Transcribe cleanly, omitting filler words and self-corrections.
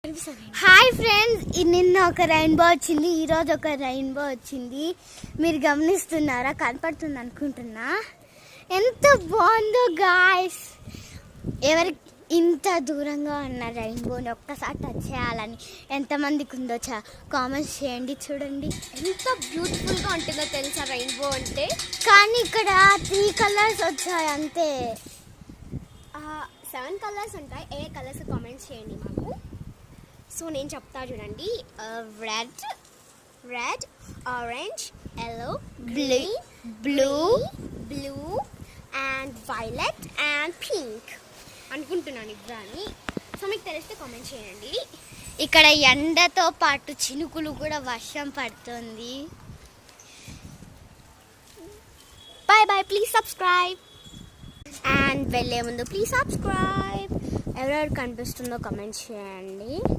Hi friends, నిన్న ఒక rainbow వచ్చింది, ఈరోజు ఒక రెయిన్బో వచ్చింది. మీరు గమనిస్తున్నారా? కనపడుతుంది అనుకుంటున్నా. ఎంత బాగుందో గాయ్స్. ఎవరికి ఇంత దూరంగా ఉన్న రెయిన్బోని ఒక్కసారి టచ్ చేయాలని ఎంతమందికి ఉందో కామెంట్స్ చేయండి. చూడండి ఎంత బ్యూటిఫుల్గా ఉంటుందో తెలుసా రెయిన్బో అంటే. కానీ ఇక్కడ 3 కలర్స్ వచ్చాయి అంతే. 7 కలర్స్ ఉంటాయి. ఏ కలర్స్ కామెంట్స్ చేయండి మాకు. సో నేను చెప్తా చూడండి. Red, orange, yellow, blue and violet and pink అనుకుంటున్నాను ఇవన్నీ. సో మీకు తెలిస్తే కామెంట్ చేయండి. ఇక్కడ ఎండతో పాటు చినుకులు కూడా వర్షం పడుతుంది. Bye please subscribe. అండ్ వెళ్ళే ముందు ప్లీజ్ సబ్స్క్రైబ్. ఎవరెవరు కనిపిస్తుందో కామెంట్ చేయండి.